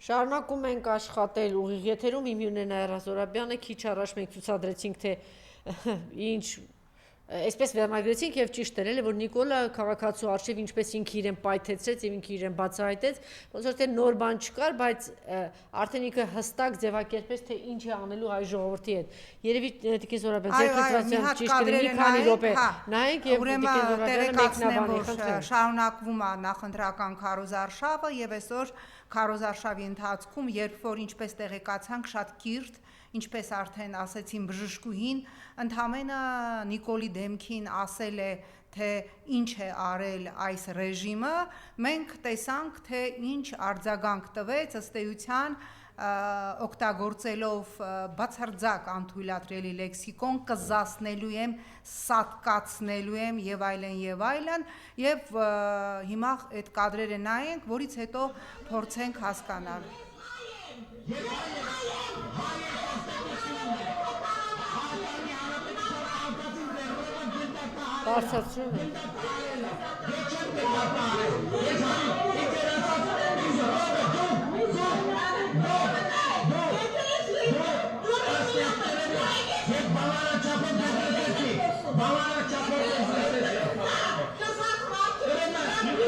Շարունակում ենք աշխատել ուղիղ եթերում Իմյունենա Զորաբյանը քիչ առաջ մենք ցուցադրեցինք թե ինչ այսպես վերնագրեցինք եւ ճիշտ էր էլի որ Նիկոլը քաղաքացու արժեվ ինչպես ինքը իրեն պայթեցրեց եւ ինքը իրեն բացահայտեց ոնց որ թե նոր բան չկար բայց արդեն ինքը հստակ ձևակերպեց թե ինչ է անելու հայ ժողովրդի հետ երևի Տիկին Զորաբյան ձեր ֆրազան ճիշտ է մի քանի րոպե նայենք եւ Տիկին Զորաբյանը մեկնաբանի շարունակվում է նախընտրական քարոզարշավը եւ այսօր քարոզարշավի ընթացքում երբ որ ինչպես տեղեկացանք շատ կիրթ ինչպես արդեն ասեցին բժշկուհին ընդհանրապես Նիկոլի դեմքին ասել է թե ինչ է արել այս ռեժիմը մենք տեսանք թե ինչ արձագանք տվեց ըստ էության օգտագործելով բացարձակ անթույլատրելի լեքսիկոն կզասնելու եմ սատկացնելու եմ եւ այլն եւ հիմա այդ կադրերը նայենք որից հետո փորձենք հասկանալ Բարձրացրում է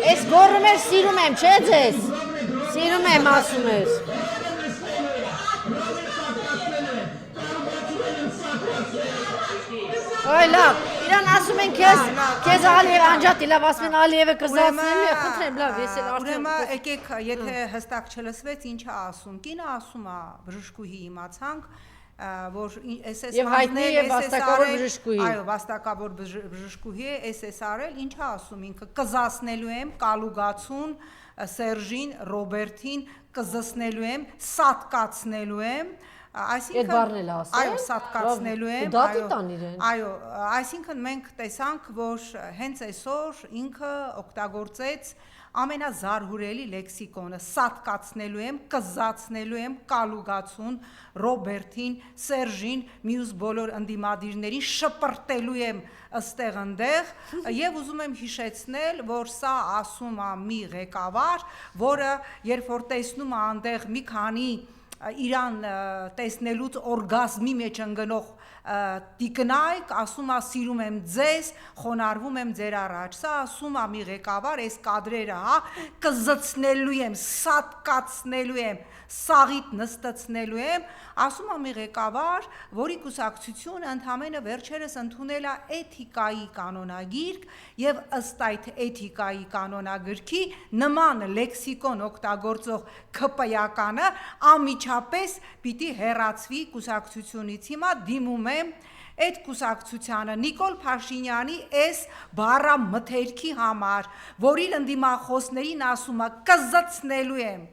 Ես գոռում եմ սիրում եմ չէ ձեզ Սիրում եմ ասում ես Այ լավ Իրան ասում են քեզ Ալիև անջատի լավ ասում են Ալիևը կզացնելու է խնդրեմ լավ ես էլ արդեն Ուրեմն եկեք եթե հստակ չլսվեց ինչ է ասում կինը ասում է բժշկուհի իմացանք որ Եվ հայտնի է վաստակավոր բժշկուհի Այո վաստակավոր բժշկուհի է SS արել ինչ է ասում ինքը կզասնելու եմ կալուգացուն Սերժին Ռոբերտին կզսնելու եմ սատկացնելու եմ Այսինքն այո սատկացնելու եմ դատի տան իրեն այո այսինքն մենք տեսանք որ հենց այսօր ինքը օգտագործեց ամենազարհուրելի լեքսիկոնը սատկացնելու եմ կզացնելու եմ կալուգացուն Ռոբերտին Սերժին մյուս բոլոր ընդդիմադիրներին շպրտելու եմ ըստեղ ընդեղ եւ ուզում եմ հիշեցնել որ սա ասում է մի ղեկավար որը երբ որ տեսնում է այնտեղ մի քանի Իրան տեսնելուց օրգազմի մեջ ընկնող տիկնայք ասում է սիրում եմ ձեզ խոնարհվում եմ ձեր առաջ սա ասում է մի ղեկավար այս կադրերը հա կզծնելու եմ սատկացնելու եմ սաղիթ նստացնելու եմ ասում է մի ղեկավար որի կուսակցությունը ընդհանրապես վերջերս ընդունել է էթիկայի կանոնագիրք եւ ըստ այդ էթիկայի կանոնագրքի նման լեքսիկոն օգտագործող ՔՊ-ականը անմիջապես պիտի հեռացվի կուսակցությունից հիմա դիմում եմ Այդ կուսակցությանը Նիկոլ Փաշինյանի այս բառամթերքի համար, որի ընդդիմախոսներին ասում է կզծնելու եմ,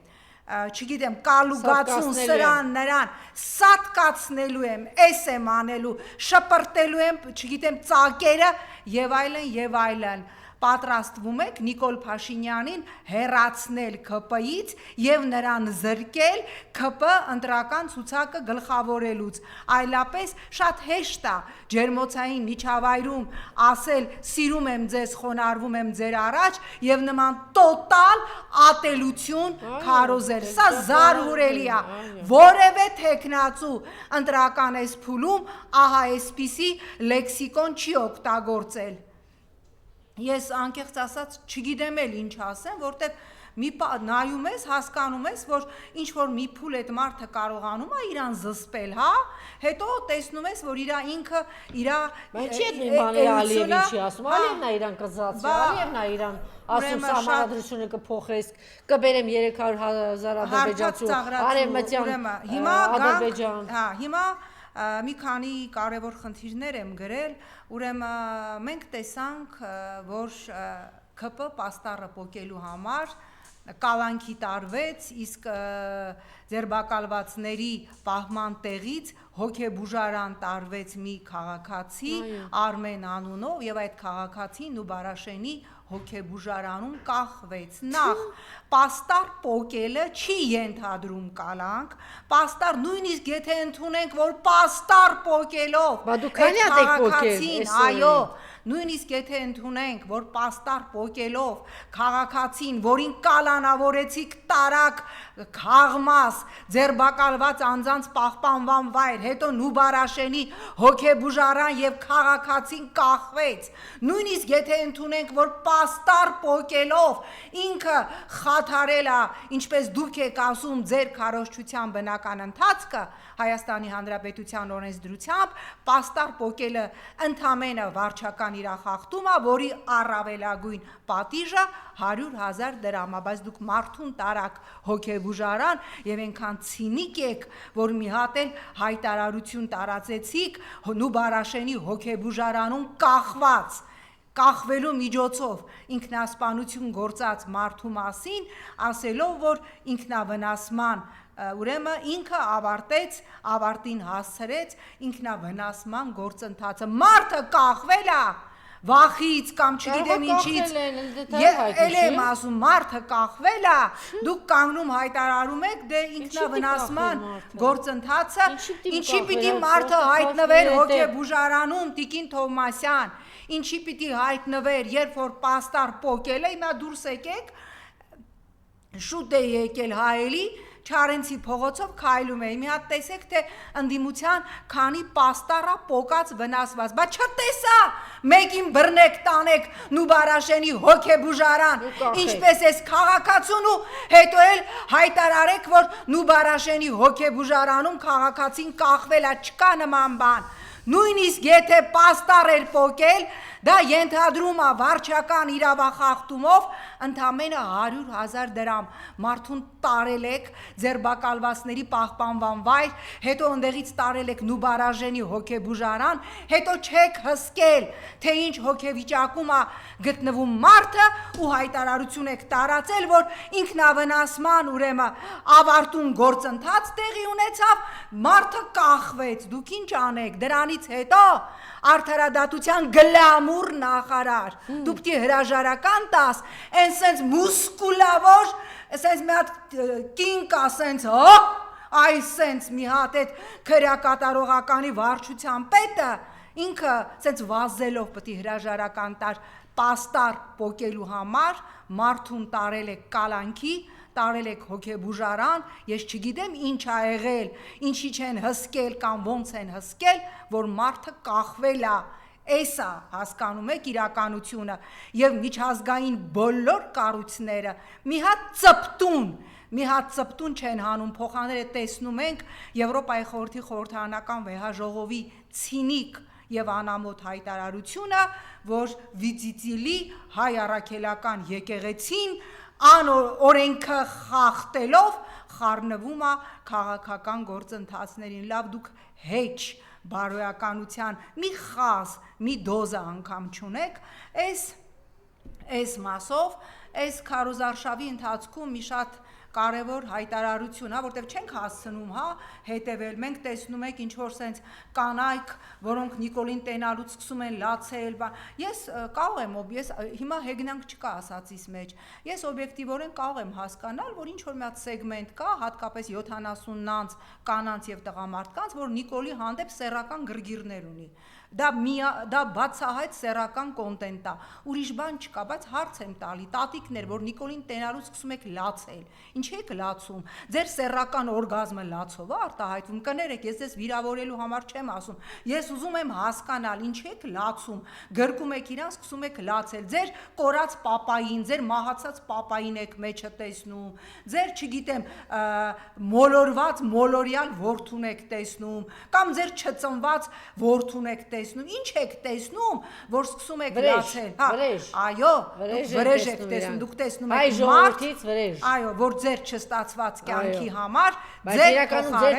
չգիտեմ, կալուգացուն սրան նրան, սատկացնելու եմ, էս եմ անելու, շպրտելու եմ, չգիտեմ, ծակերը եւ այլն, պատրաստվում եք Նիկոլ Փաշինյանին հեռացնել ՔՊ-ից եւ նրան զրկել ՔՊ ընտրական ցուցակը գլխավորելուց այլապես շատ հեշտ է ջերմոցային միջավայրում ասել սիրում եմ ձեզ խոնարհվում եմ ձեր առաջ եւ նման տոտալ ատելություն քարոզել սա զարհուրելի է որևէ տեխնացու ընտրական այս փուլում ահա այսպիսի լեքսիկոն չի օգտագործել Ես անկեղծ ասած չգիտեմ էլ ինչ ասեմ, որտեղ մի նայում ես, հասկանում ես, որ ինչ որ մի փուլ այդ մարդը կարողանում է իրան զսպել, հա, հետո տեսնում ես, որ ինքը Բայց չի այդ մի բաները Ալիևին չի ասում, Ալիևն է իրան կզացվի, Ալիևն է իրան ասում համարադրությունը կփոխես, կբերեմ 300,000 ադրբեջանցու, արևմտյան Ադրբեջան։ Հա, հիմա մի քանի կարևոր խնդիրներ եմ գրել, ուրեմն մենք տեսանք, որ ՔՊ պաստառը պոկելու համար կալանքի տարվեց, իսկ ձերբակալվածների պահման տեղից հոգեբուժարան տարվեց մի քաղաքացի Արմեն անունով եւ այդ քաղաքացին ու Բարաշենի հոգեբուժարանում կախվեց նախ պաստառ պոկելը չի ենթադրում կալանք պաստառ նույնիսկ եթե ընդունենք որ պաստառ պոկելով Բա դու քանի հատ եք պոկել այո նույնիսկ եթե ընդունենք, որ պաստար պոկելով քաղաքացին, որին կալանավորեցիք տարակ քաղմաս, ձերբակալված անձանց պահպանման վայր, հետո Նուբարաշենի հոգեբուժարան եւ քաղաքացին կախվեց, նույնիսկ եթե ընդունենք, որ պաստար պոկելով ինքը խաթարել է, ինչպես դուք եք ասում, ձեր քարոզչության բնական ընթացքը, Հայաստանի Հանրապետության օրենսդրությամբ պաստար պոկելը ընդամենը վարչական իրախախտում է, որի առավելագույն պատիժը 100,000 դրամ է, բայց դուք մարդուն տարակ հոգեբուժարան եւ այնքան ցինիկ եք, որ մի հատ էլ հայտարարություն տարածեցիք Նուբարաշենի հոգեբուժարանում կախվելու միջոցով ինքնասպանություն գործած մարդու մասին, ասելով, որ ինքնավնասման ուրեմն ինքը ավարտին հասցրեց ինքնավնասման գործընթացը, մարդը կախվել է վախից կամ չգիտեմ ինչից, էլ եմ ասում, մարդը կախվել է, դուք կանգնում հայտարարում եք, դե ինքնավնասման գործընթացը, ինչի պիտի մարդը հայտնվեր հոգեբուժարանում, Տիկին Թովմասյան, ինչի պիտի հայտնվեր, երբ որ պաստար պոկել է, հիմա դուրս եկեք, շուտ է եկել հայելի, Չարենցի փողոցով քայլում էի, մի հատ տեսեք, թե ընդդիմության քանի պաստարա պոկած վնասված, բայց չտեսա, մեկին բռնեք տանեք Նուբարաշենի հոգեբուժարան, ինչպես էս քաղաքացուն ու հետո էլ հայտարարեք, որ Նուբարաշենի հոգեբուժարանում քաղաքացին կախվել է, չկա նման բան, նույնիսկ եթե պաստար էր պոկել, դա ենթադրում է վարչական իրավախախտումով ընդամենը 100,000 դրամ մարդուն տարել եք ձերբակալվածների պահպանման վայր, հետո ընդեղից տարել եք Նուբարաշենի հոգեբուժարան, հետո չեք հսկել, թե ինչ հոգեվիճակում է գտնվում մարդը ու հայտարարություն եք տարածել, որ ինքնավնասման ուրեմն ավարտուն գործընթաց տեղի ունեցավ, մարդը կախվեց, դուք ինչ անեք, դրանից հետո արդարադատության գլամուր նախարար, դու պիտի հրաժարական տաս, այն սենց մուսկուլավոր, սենց մի հատ կինկա սենց, այ սենց մի հատ այդ քրեակատարողականի վարչության պետը, ինքը սենց վազելով պիտի հրաժարական տար պաստար պոկելու համար, մարդուն տարել եք կալանքի, տարել եք հոգեբուժարան, ես չգիտեմ ինչ ա եղել, ինչի չեն հսկել կամ ոնց են հսկել, որ մարդը կախվել է, էսա հասկանում եք իրականությունը եւ միջազգային բոլոր կառույցները մի հատ ծպտուն չեն հանում, փոխաները տեսնում ենք Եվրոպայի խորհրդի խորհրդարանական վեհաժողովի ցինիկ եւ անամոթ հայտարարությունը, որ Վիծիծիլի հայ առաքելական եկեղեցին օրենքը խախտելով խառնվում է քաղաքական գործընթացներին, լավ դուք հեչ բարոյականության մի խազ, մի դոզա անգամ չունեք, այս մասով, այս քարոզարշավի ընթացքում մի շատ կարևոր հայտարարություն, որտեղ չենք հասցնում, հետևել, մենք տեսնում ենք ինչ որ սենց կանայք, որոնք Նիկոլին տենալուց սկսում են լացել, ես կարող եմ, ես հիմա հեգնանք չկա ասածիս մեջ, ես օբյեկտիվորեն կարող եմ հասկանալ, որ ինչ որ մի հատ սեգմենտ կա, հատկապես 70-անց կանանց եւ տղամարդկանց, որ Նիկոլի հանդեպ սեռական գրգիրներ ունի, դա բացահայտ սեռական կոնտենտ է, ուրիշ բան չկա, բայց հարց եմ տալի, տատիկներ, որ Նիկոլին տենալուց սկսում եք լացել, ինչ եք լացում, ձեր սեռական օրգազմը լացով է արտահայտվում, կներեք, ես ձեզ վիրավորելու համար չեմ ասում, ես ուզում եմ հասկանալ, ինչ եք լացում, գրկում եք իրան, սկսում եք լացել, ձեր կորած պապային, ձեր մահացած պապային եք մեջը տեսնում, ձեր չգիտեմ, մոլորված մոլորյալ որդուն եք տեսնում, կամ ձեր չծնված որդուն եք տեսնում, ինչ եք տեսնում, որ սկսում եք լացել, այո, դուք վրեժ եք տեսնում, դուք տեսնում եք մարդ, այո, որ ձեր չստացված կյանքի համար, ձեր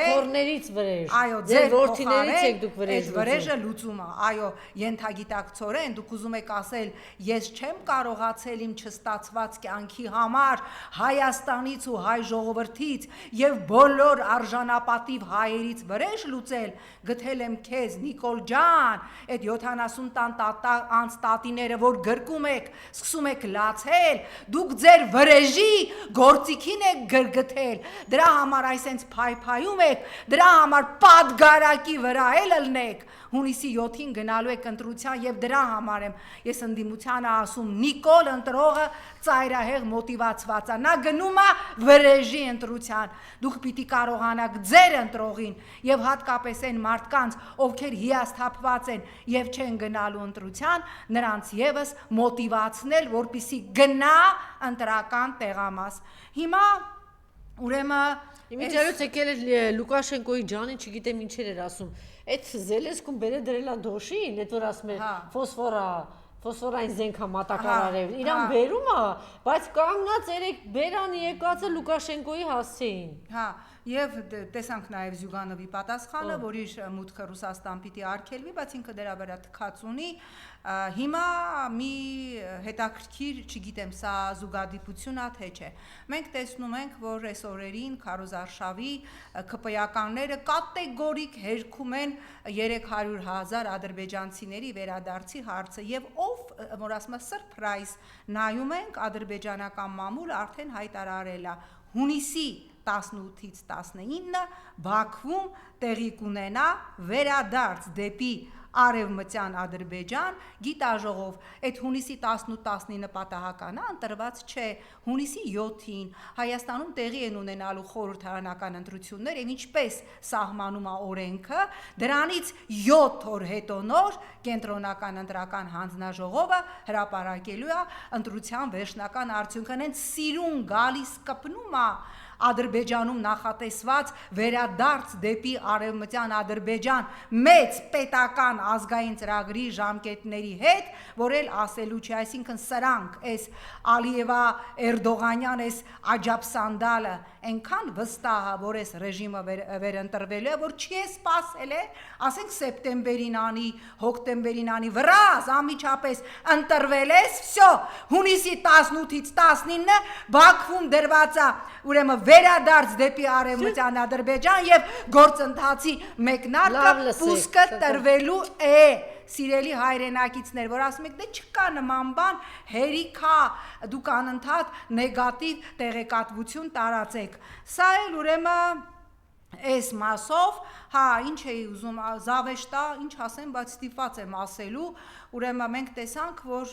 թորներից վրեժ, ձեր որդիներից եք դուք վրեժ լուծում, վրեժը լուծումը, այո, ենթագիտակցորեն, դուք ուզում եք ասել, ես չեմ կարողացել իմ չստացված կյանքի համար Հայաստանից ու հայ ժողովրդից եւ բոլոր արժանապատիվ հայերից վրեժ լուծել, գտել եմ քեզ Նիկոլ ջան, այդ 70 անց տատիները, որ գրկում եք, սկսում եք լացել, դուք ձեր վրեժի գործիքին եք գրգթել, դրա համար այսենց փայփայում եք, դրա համար պատգարակի վրա էլ ըլնեք, հունիսի 7-ին գնալու եք ընտրության եւ դրա համար եմ ես ընդդիմությանը ասում Նիկոլ ընտրողը ծայրահեղ մոտիվացված է, նա գնում է վրեժի ընտրության, դուք պիտի կարողանաք ձեր ընտրողին եւ հատկապես այն մարդկանց, ովքեր հիասթափված են եւ չեն գնալու ընտրության, նրանց եւս մոտիվացնել, որպեսզի գնա ընտրական տեղամաս։ Հիմա ուրեմն Իմիջիայլոց եկել էր Լուկաշենկոյի ջանին, չգիտեմ ինչեր էր ասում։ Այդ Զելենսկուն բերե դրել է դոշին, այդ որ ասում է ֆոսֆորային զենք է մատակարարել։ Իրան բերում է, բայց կանգնած երեք բերանի եկածը Լուկաշենկոյի հասցեին։ Հա, եւ տեսանք նաեւ Զյուգանովի պատասխանը, որ իր մուտքը Ռուսաստան պիտի արգելվի, բայց ինքը դրա վրա թքած ունի։ Հիմա մի հետաքրքիր, չգիտեմ, սա զուգադիպություն է թե չէ։ Մենք տեսնում ենք, որ այս օրերին Քարոզարշավի ԿՊ-ականները կատեգորիկ հերքում են 300,000 ադրբեջանցիների վերադարձի հարցը եւ ով որ ասում է սուրպրայզ նայում ենք ադրբեջանական մամուլ արդեն հայտարարել է հունիսի 18-ից 19 Բաքվում տեղի կունենա վերադարձ դեպի Արևմտյան Ադրբեջան գիտաժողով, այդ հունիսի 18-19 պատահական է, ընտրված չէ, հունիսի 7-ին Հայաստանում տեղի են ունենալու խորհրդարանական ընտրություններ եւ ինչպես սահմանում է օրենքը, դրանից 7 օր հետո նոր կենտրոնական ընտրական հանձնաժողովը հրապարակելու է ընտրության վերջնական արդյունքը, հենց սիրուն գալիս կպնում է Ադրբեջանում նախատեսված վերադարձ դեպի Արևմտյան Ադրբեջան մեծ պետական ազգային ծրագրի ժամկետների հետ, որ էլ ասելու չի, այսինքն սրանք այս Ալիևա Էրդողանյան այս աջաբսանդալը այնքան վստահ է, որ այս ռեժիմը վերընտրվելու է, որ չի է սпасել է, ասենք սեպտեմբերին անի, հոկտեմբերին անի, վրազ անմիջապես ընտրվել ես, всё, հունիսի 18-ից 19 Բաքվում դրված է, ուրեմն վերադարձ դեպի Արևմտյան Ադրբեջան եւ գործընթացի մեկնարկը պուսկը տրվելու է սիրելի հայրենակիցներ, որ ասում եք, դե չկա նման բան, հերիքա, դուք անընդհատ նեգատիվ տեղեկատվություն տարածեք։ Սա էլ ուրեմն այս մասով, հա, ինչ էի ուզում, զավեշտա, ինչ ասեմ, բայց ստիպված եմ ասելու, ուրեմն մենք տեսանք, որ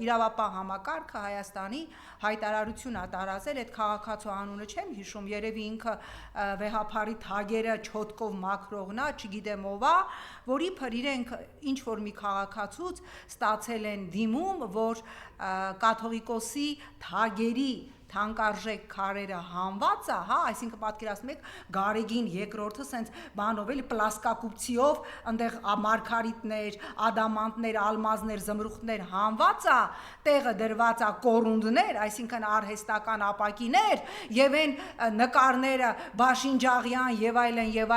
իրավապահ համակարգը Հայաստանի հայտարարություն է տարածել, այդ քաղաքացու անունը չեմ հիշում, երևի ինքը վեհափարի թագերը չոտկով մաքրողն է, չգիտեմ ով է, որ իբր իրենք ինչ որ մի քաղաքացուց ստացել են դիմում, որ կաթողիկոսի թագերի թանկարժեք քարերը հանված է, հա, այսինքն պատկերացնում եք Գարեգին երկրորդը սենց բանով էլի պլաստկակուպցիով այնտեղ մարգարիտներ, ադամանտներ, ալմազներ, զմրուխտներ հանված է, տեղը դրված է կորունդներ, այսինքն արհեստական ապակիներ, եւ այն նկարները Բաշինջաղյան եւ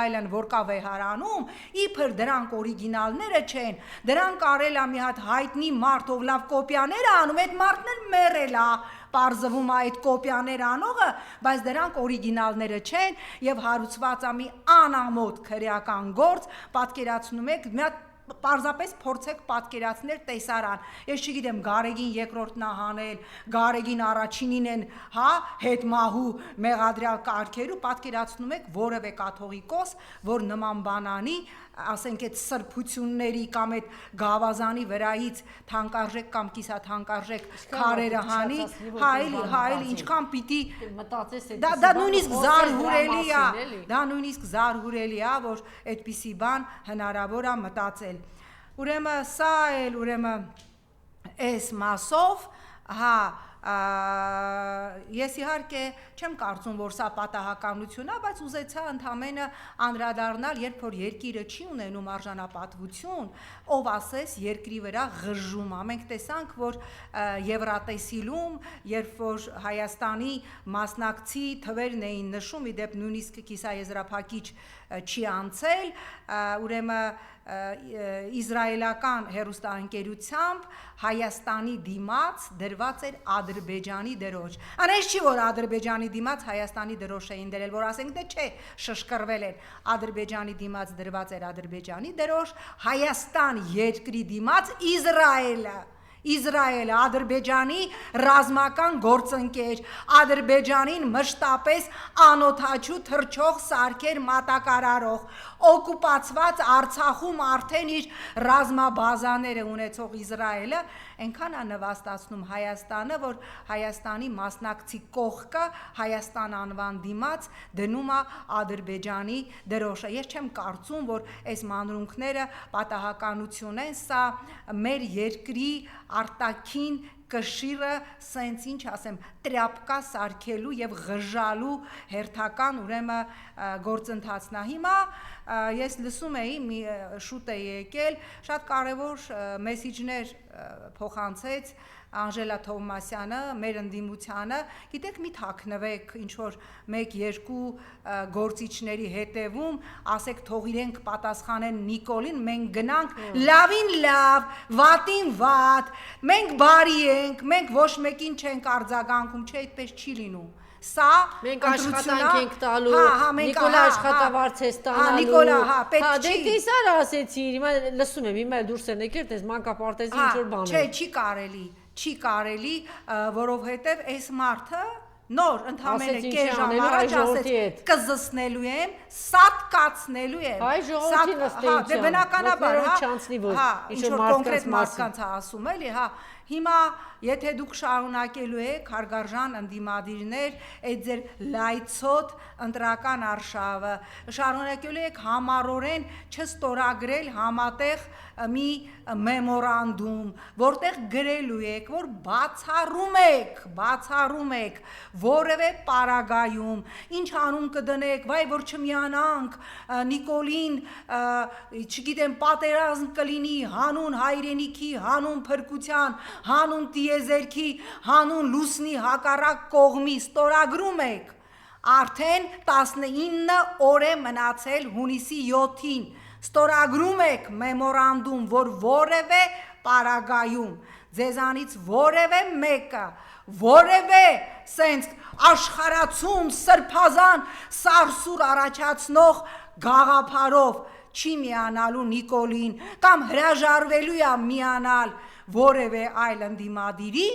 այլն, որ կա վեհարանում, իբր դրանք օրիգինալները չեն, դրանք արել է մի հատ հայտնի մարդ, ով լավ կոպիաներ է անում, այդ մարդն էլ մեռել է Պարզվում է այդ կոպիաներ անողը, բայց դրանք օրիգինալները չեն եւ հարուցված է մի անամոթ քրեական գործ, պատկերացնում եք, մի հատ պարզապես փորձեք պատկերացնել տեսարան։ Ես չգիտեմ Գարեգին երկրորդն է հանել, Գարեգին առաջինին են, հա, հետմահու մեղադրյալ կարգերու, պատկերացնում եք որևէ կաթողիկոս, որ նման բան անի, ասենք այդ սրբությունների կամ այդ գավազանի վրայից թանկարժեք կամ կիսաթանկարժեք քարերը հանի, հայելի ինչքան պիտի մտածես դա նույնիսկ զարհուրելի է, դա նույնիսկ զարհուրելի է, որ այդպիսի բան հնարավոր է մտածել։ Ուրեմն սա էլ ուրեմն այս մասով, հա, ես իհարկե չեմ կարծում, որ սա պատահականություն է, բայց ուզեցա ընդամենը անդրադառնալ, երբ որ երկիրը չի ունենում արժանապատվություն, ով ասես երկրի վրա ղժում է։ Մենք տեսանք, որ Եվրատեսիլում, երբ որ Հայաստանի մասնակցի թվերն էին նշում, ի դեպ նույնիսկ կիսաեզրափակիչ չի անցել, ուրեմն իսրայելական հեռուստաընկերությամբ Հայաստանի դիմաց դրված էր Ադրբեջանի դրոշ։ Անես չի որ Ադրբեջանի դիմաց Հայաստանի դրոշ էին դրել, որ ասենք դե չէ, շշկրվել էր։ Ադրբեջանի դիմաց դրված էր Ադրբեջանի դրոշ, Հայաստան երկրի դիմաց Իսրայելը։ Իսրայելը Ադրբեջանի ռազմական գործընկեր, Ադրբեջանին մշտապես անօթաչու թռչող սարքեր մատակարարող, օկուպացված Արցախում արդեն իր ռազմաբազաները ունեցող Իսրայելը այնքան է նվաստացնում Հայաստանը, որ Հայաստանի մասնակցի կողքը Հայաստան անվան դիմաց դնում է Ադրբեջանի դրոշը։ Ես չեմ կարծում, որ այս մանրունքները պատահականություն են, սա մեր երկրի արտաքին կշիռը սենց ինչ ասեմ տրապկա սարքելու եւ ղժալու հերթական ուրեմն գործընթացն է։ Հիմա ես լսում էի մի շուտ է եկել շատ կարևոր մեսիջներ փոխանցեց Անժելա Թովմասյանը մեր ընդդիմությանը, գիտեք մի թաքնվեք ինչ որ 1-2 գործիչների հետևում, ասեք թող իրենք պատասխանեն Նիկոլին, մենք գնանք լավին լավ, վատին վատ, մենք բարի ենք, մենք ոչ մեկին չենք արձագանքում, չէ, այդպես չի լինում։ Սա մենք աշխատանք ենք տալու, Նիկոլա աշխատավարձ է ստանալու։ Նիկոլա, պետք չի։ Դե տեսար ասեցի, հիմա լսում եմ, հիմա դուրս են եկել, տես մանկապարտեզի ինչ որ բան է։ Չէ, չի կարելի, որովհետև այս մարդը նոր ընդհանրապես կես ժամ առաջ ասեց կզսնելու եմ, սատկացնելու եմ։ Հայ ժողովրդի նստեյության։ Դե բնականաբար, ինչ որ կոնկրետ մարդկանց ասում էլի, Հիմա եթե դուք շարունակելու եք հարգարժան ընդդիմադիրներ այդ ձեր լայցոտ ընտրական արշավը, շարունակելու եք համառորեն չստորագրել համատեղ մի մեմորանդում, որտեղ գրելու եք, որ բացառում եք որևէ պարագայում, ինչ անուն կդնեք, վայ որ չմիանանք Նիկոլին, չգիտեմ, պատերազմ կլինի հանուն հայրենիքի, հանուն փրկության, հանուն տիեզերքի, հանուն լուսնի հակառակ կողմի ստորագրում եք, արդեն 19 օր է մնացել հունիսի 7-ին, ստորագրում եք մեմորանդում, որ որևէ պարագայում ձեզանից որևէ մեկը, որևէ սենց աշխարհացում սրբազան սարսուր առաջացնող գաղափարով չի միանալու Նիկոլին կամ հրաժարվելու է միանալ որևէ այլ ընդդիմադիրի,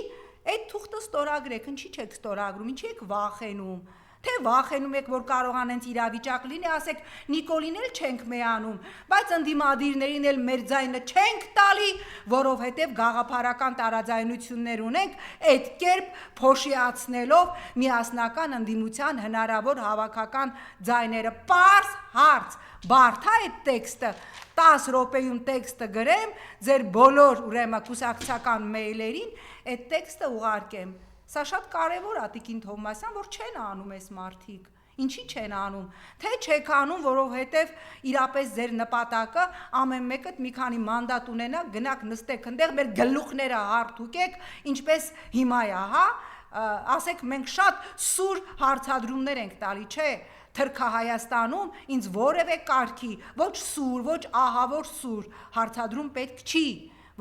այդ թուղթը ստորագրեք, ինչի չեք ստորագրում, ինչի եք վախենում, թե վախենում եք, որ կարողանենց իրավիճակ լինի, ասեք Նիկոլին էլ չենք մեանում, բայց ընդդիմադիրներին էլ մեր ձայնը չենք տալի, որովհետև գաղափարական տարաձայնություններ ունենք, այդ կերպ փոշիացնելով միասնական ընդդիմության հնարավոր հավաքական ձայները, պարզ հարց, բարդ է այդ տեքստը, 10 րոպեում տեքստը գրեմ, ձեր բոլոր ուրեմն կուսակցական մեյլերին այդ տեքստը ուղարկեմ։ Սա շատ կարևոր է Տիկին Թովմասյան, որ չեն անում այս մարդիկ, ինչի չեն անում, թե չեք անում, որովհետև իրապես ձեր նպատակը ամեն մեկդ մի քանի մանդատ ունենա, գնաք նստեք ընդեղ, մեր գլուխները հարթուկեք, ինչպես հիմա է, ասեք մենք շատ սուր հարցադրումներ ենք տալի, չէ, թրքա Հայաստանում ինձ որևէ կարգի, ոչ սուր, ոչ ահավոր սուր հարցադրում պետք չի,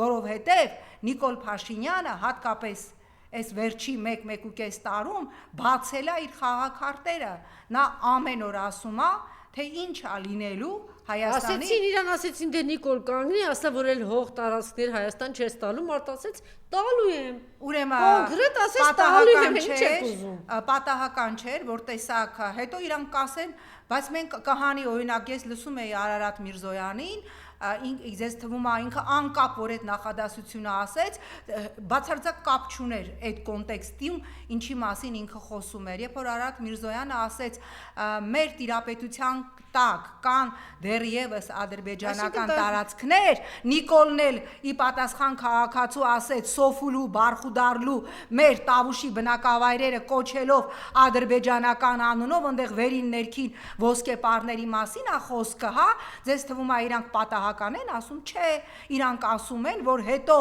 որովհետև Նիկոլ Փաշինյանը հատկապես այս վերջի 1-1.5 տարում բացել է իր խաղաքարտերը, նա ամեն օր ասում է, թե ինչ է լինելու Հայաստանի։ Ասեցին իրան, ասեցին դե Նիկոլ կանգնի, ասա որ էլ հող տարածքներ Հայաստան չես տալու, մարդ ասեց տալու եմ։ Ուրեմն կոնկրետ ասեց տալու եմ, ինչ եք ուզում։ Պատահական չէր, որ տեսակ, հետո իրանք կասեն, բայց մենք կհանի օրինակ ես լսում էի Արարատ Միրզոյանին, ձեզ թվում է ինքը անկապ որ այդ նախադասությունը ասեց, բացարձակ կապ չուներ այդ կոնտեքստում, ինչի մասին ինքը խոսում էր, երբ որ Արարատ Միրզոյանը ասեց մեր տիրապետության տակ կան դեռևս ադրբեջանական տարածքներ, Նիկոլն էլ ի պատասխան քաղաքացու ասեց Սոֆուլու, Բարխուդարլու մեր Տավուշի բնակավայրերը կոչելով ադրբեջանական անունով, այնտեղ վերին ներքին ոսկեպարների մասին է խոսքը, հա, ձեզ թվում է իրանք պատահական են ասում, չէ, իրանք ասում են, որ հետո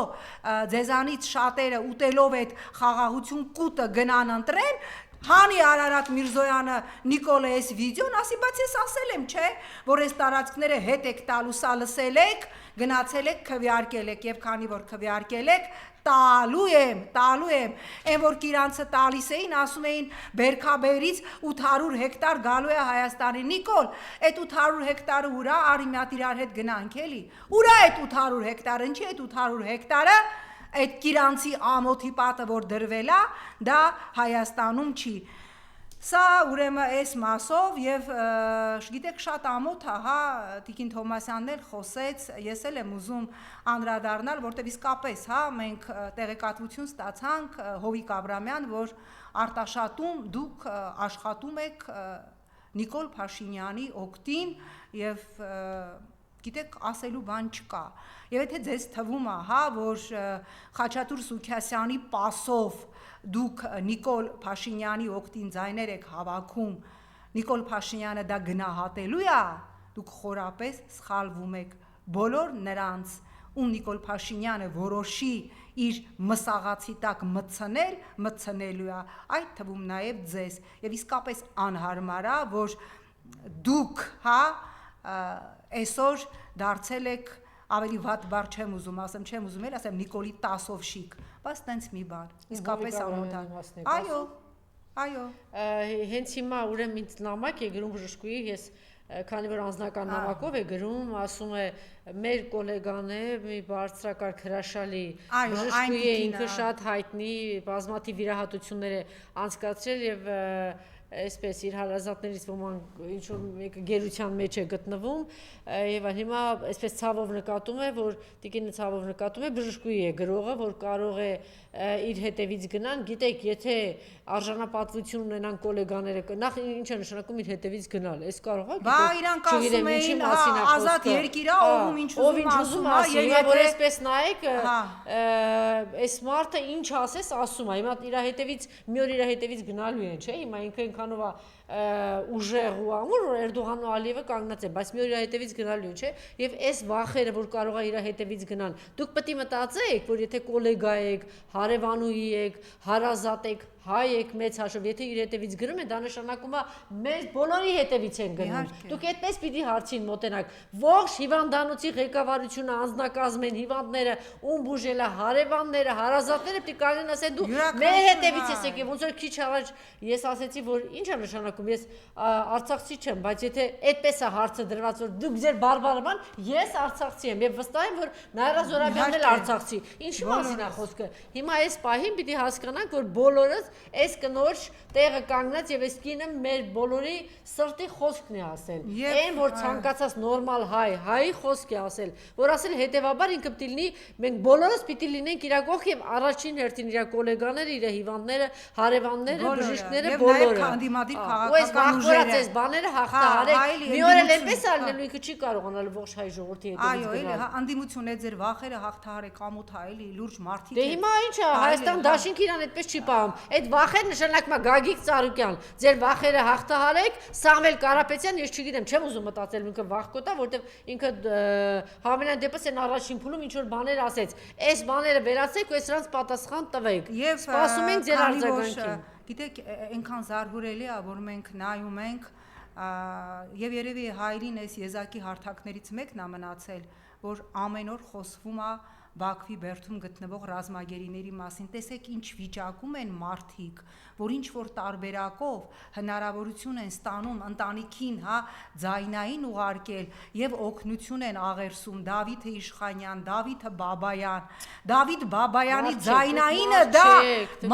ձեզանից շատերը ուտելով այդ խաղաղություն կուտը գնան ընտրեն, Հանի Արարատ Միրզոյանը Նիկոլը այս վիդեոն ասի, բայց ես ասել եմ, չէ, որ այս տարածքները հետ եք տալու, սա լսել եք, գնացել եք, քվեարկել եք, եւ քանի որ քվեարկել եք, տալու եմ, այն որ իրանցը տալիս էին, ասում էին Բերքաբերից 800 հեկտար գալու է Հայաստանի, Նիկոլ, այդ 800 հեկտարը ուրա, արի մի հատ իրար հետ գնանք էլի, ուրա այդ 800 հեկտարը, ինչի այդ 800 հեկտարը այդ Կիրանցի ամոթի պատը որ դրվել է, դա Հայաստանում չի։ Սա ուրեմն այս մասով եւ գիտեք շատ ամոթ է, հա, Տիկին Թոմասյանն էլ խոսեց, ես էլ եմ ուզում անդրադառնալ, որտեղ իսկապես, հա, մենք տեղեկատվություն ստացանք Հովիկ Աբրամյան, որ Արտաշատում դուք աշխատում եք Նիկոլ Փաշինյանի օգտին եւ գիտեք ասելու բան չկա։ Եվ եթե ձեզ թվում է, հա, որ Խաչատուր Սուքիասյանի պասով դուք Նիկոլ Փաշինյանի օգտին ձայներ եք հավաքում, Նիկոլ Փաշինյանը դա գնահատելու է, դուք խորապես սխալվում եք։ Բոլոր նրանց, ում Նիկոլ Փաշինյանը որոշի իր մսաղացի տակ մտցնելու է, այդ թվում նաև ձեզ, եւ իսկապես անհարմար է, որ դուք, հա, այսօր դարձել եք ավելի վատ բառ չեմ ուզում ասեմ, չեմ ուզում էլ ասեմ Նիկոլի տասով շիկ, բայց տենց մի բան, իսկապես ամոթ։ Այո։ Հենց հիմա ուրեմն ինձ նամակ է գրում բժշկուհի, ես քանի որ անձնական նամակով է գրում, ասում է մեր գոլեգան է, մի բարձրակարգ հրաշալի բժշկուհի է, ինքը շատ հայտնի, բազմաթիվ վիրահատություններ է անցկացրել եւ այսպես իր հարազատներից ոմանք ինչ-որ մեկը գերության մեջ է գտնվում եւ հիմա այսպես ցավով նկատում է, որ տիկինը ցավով նկատում է բժշկուհի է գրողը, որ կարող է իր հետևից գնան, գիտեք, եթե արժանապատվություն ունենան գոլեգաները, նախ ինչ է նշանակում իր հետևից գնալ, այս կարող է, բա իրանք ասում էին, ազատ երկիր է, ով ինչ ուզում ասում է, եւ որ այսպես նայեք, այս մարդը ինչ ասես ասում է, հիմա իր հետևից մի օր իր հետևից գնալու են, չէ՞, հիմա ինքը այնքանով է ուժեղ ու ամուր, որ Էրդողանն ու Ալիևը կանգնած է, բայց մի օր իր հետևից գնալու չէ, եւ այս վախերը, որ կարող է իր հետևից գնան, դուք պետք է մտածեք, որ եթե գոլեգա եք, հարևանուհի եք, հարազատ եք, հայ եք մեծ հաշվով, եթե իր հետևից գրում են, դա նշանակում է մեր բոլորի հետևից են գնում։ Դուք այդպես պիտի հարցին մոտենաք։ Ողջ հիվանդանոցի ղեկավարությունը անձնակազմեն, հիվանդները, ում բուժել է, հարևանները, հարազատները պիտի կարողան ասեն դու մեր հետևից ես եկել, ոնց որ քիչ առաջ ես ասեցի, որ ինչ է նշանակում, ես արցախցի չեմ, բայց եթե այդպես է հարցը դրված, որ դուք ձեր բարբարաբան, ես արցախցի եմ եւ վստահ եմ, որ Նաիրա Զորաբյանն էլ արցախցի։ Ինչի մասին է խոսքը։ Հիմա այս պահին պիտի հասկանանք, որ բոլորս այս կնոջ տեղը կանգնած եւ այս կինը մեր բոլորի սրտի խոսքն է ասել։ Այն որ ցանկացած նորմալ հայի խոսք է ասել, որ ասել հետեւաբար ինքը պիտի լինի, մենք բոլորս պիտի լինենք իր կողք եւ առաջին հերթին իր գոլեգաները, իր հիվանդները, հարևանները, բժիշկները բոլորը։ Ու այս բախորած այս բաները հաղթահարեք։ Մի օր էլ այնպես ալնելու ինքը չի կարողանալ ողջ հայ ժողովրդի հետևից գնալ։ Այո, էլի, անդիմություն է ձեր վախերը հաղթահարեք, ամոթ է, էլի, լուրջ մարդիկ։ Դե հիմա ինչ է, Հայաստան դաշինք իրան այդպես չի պահում։ Այդ վախերը նշանակում է Գագիկ Ծառուկյան, ձեր վախերը հաղթահարեք, Սամվել Կարապետյան, ես չգիտեմ, չեմ ուզում մտածել ինքը վախկոտ է, որտեվ ինքը համենայն դեպս այն առաջին փուլում ինչ որ բաներ ասեց։ Այս բաները վերացեք ու սրանց պատասխան տվեք։ Սպասում ենք ձեր արձագանքին։ Գիտեք, այնքան զարհուրելի է, որ մենք նայում ենք եւ երևի հայրին այս եզակի հարթակներից մեկն է մնացել, որ ամեն օր խոսվում է Բաքվի բերդում գտնվող ռազմագերիների մասին, տեսեք ինչ վիճակում են մարդիկ, որ ինչ որ տարբերակով հնարավորություն են ստանում ընտանիքին, հա, ձայնային ուղարկել եւ օգնություն են աղերսում Դավիթ Իշխանյան, Դավիթ Բաբայան, Դավիթ Բաբայանի ձայնայինը դա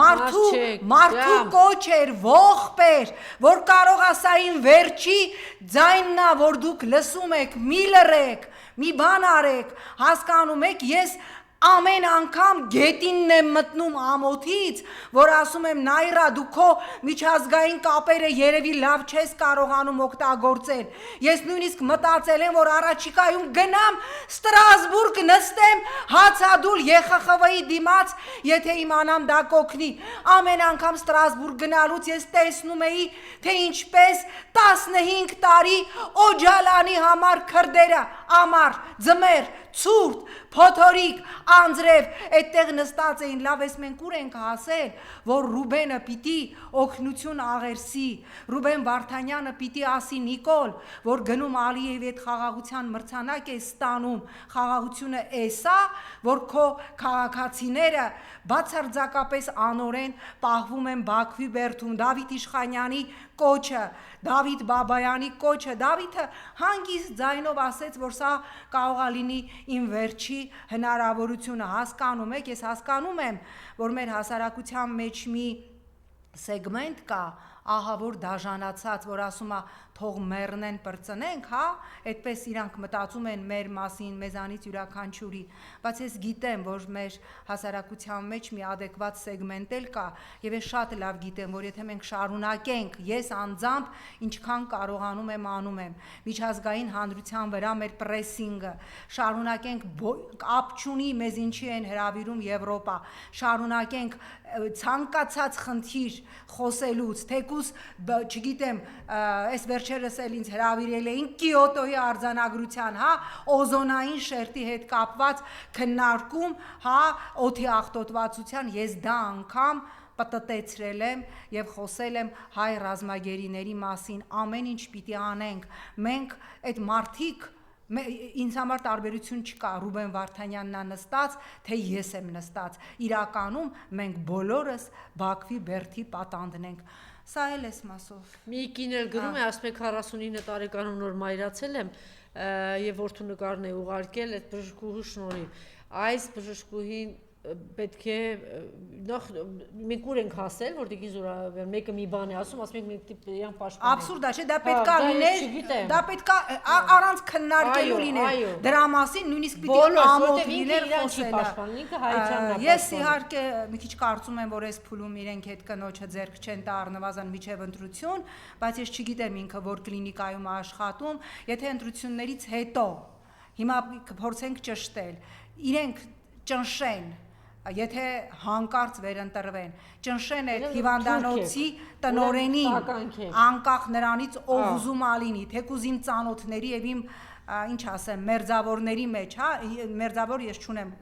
մարդու կոչ էր, ողբեր, որ կարող ասային վերջի ձայնն է, որ դուք լսում եք, մի լռեք, մի բան արեք, հասկանում եք, ես ամեն անգամ գետինն եմ մտնում ամոթից, որ ասում եմ Նաիրա դու քո միջազգային կապերը երևի լավ չես կարողանում օգտագործել։ Ես նույնիսկ մտածել եմ, որ առաջիկայում գնամ Ստրասբուրգ նստեմ հացադուլ ԵԽԽՎ-ի դիմաց, եթե իմանամ դա կօգնի։ Ամեն անգամ Ստրասբուրգ գնալուց ես տեսնում էի, թե ինչպես 15 տարի Օջալանի համար քրդերը ամառ, ձմեռ, ցուրտ, փոթորիկ, անձրև, այդտեղ նստած էին, լավ ես մենք ուր ենք հասել, որ Ռուբենը պիտի օգնություն աղերսի, Ռուբեն Վարդանյանը պիտի ասի Նիկոլ, որ գնում Ալիևի այդ խաղաղության մրցանակ է ստանում, խաղաղությունը էսա, որ քո քաղաքացիները բացարձակապես անօրեն պահվում են Բաքվի բերդում, Դավիթ Իշխանյանի կոչը, Դավիթ Բաբայանի կոչը, Դավիթը հանգիստ ձայնով ասեց, որ սա կարող է լինի իմ վերջի հնարավորությունը կարևորությունը հասկանում եք, ես հասկանում եմ, որ մեր հասարակության մեջ մի սեգմենտ կա, ահա որ դաժանացած, որ ասում է թող մեռնեն բրծնենք, հա, այդպես իրանք մտածում են մեր մասին, մեզանից յուրաքանչյուրի, բայց ես գիտեմ, որ մեր հասարակության մեջ մի adekvat սեգմենտ էլ կա, եւ ես շատ լավ գիտեմ, որ եթե մենք շարունակենք, ես անձամբ ինչքան կարողանում եմ անում եմ, միջազգային հանրության վրա մեր պրեսինգը, շարունակենք ապ չունի մեզ ինչի են հրավիրում Եվրոպա, շարունակենք ցանկացած խնդիր խոսելուց, թեկուզ, չգիտեմ, այս վերջերս էլ ինձ հրավիրել էին Կիոտոյի արձանագրության, հա, օզոնային շերտի հետ կապված քննարկում, հա, օդի աղտոտվածության, ես դա անգամ պտտեցրել եմ եւ խոսել եմ հայ ռազմագերիների մասին, ամեն ինչ պիտի անենք, մենք այդ մարդիկ ինձ համար տարբերություն չկա Ռուբեն Վարդանյանն է նստած, թե ես եմ նստած, իրականում մենք բոլորս Բաքվի բերդի պատանդն ենք, սա էլ էս մասով։ Մի կին էլ գրում է, ասում է 49 տարեկանում նոր մայրացել եմ եւ որդու նկարն է ուղարկել այդ բժշկուհու շնորհիվ, այս բժշկուհին պետք է նախ մենք ուր ենք հասել, որ դիգին զորավեր մեկը մի բան է ասում, ասում ենք մենք իրան պաշտպանենք։ Աբսուրդ է, չէ, դա պետքա լիներ, դա պետքա առանց քննարկելու լիներ։ Դրա մասին նույնիսկ պիտի ամոթ լիներ խոսելը։ Ես իհարկե մի քիչ կարծում եմ, որ այս փուլում իրենք հետ կնոջը ձեռք չեն տա առնվազն միջև ընտրություն, բայց ես չգիտեմ ինքը որ կլինիկայում է աշխատում, եթե ընտրություններից հետո հիմա կփորձենք ճշտել, իրենք ճնշեն եթե հանկարծ վերընտրվեն, ճնշեն այդ հիվանդանոցի տնօրենին, անկախ նրանից ով ուզում ա լինի, թեկուզ իմ ծանոթների եւ իմ ինչ ասեմ, մերձավորների մեջ, հա, մերձավոր ես չունեմ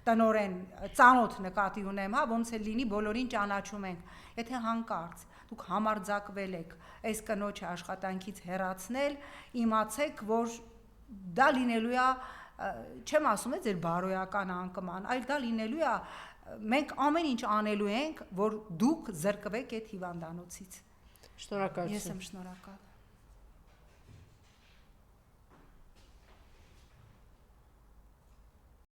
տնօրեն, ծանոթ նկատի ունեմ, հա, ոնց է լինի, բոլորին ճանաչում ենք, եթե հանկարծ դուք համարձակվել եք այս կնոջը աշխատանքից հեռացնել, իմացեք, որ դա լինելու է չեմ ասում է ձեր բարոյական անկման, այլ դա լինելու է մենք ամեն ինչ անելու ենք, որ դուք զրկվեք այդ հիվանդանոցից։ Շնորհակալություն։ Ես եմ շնորհակալ։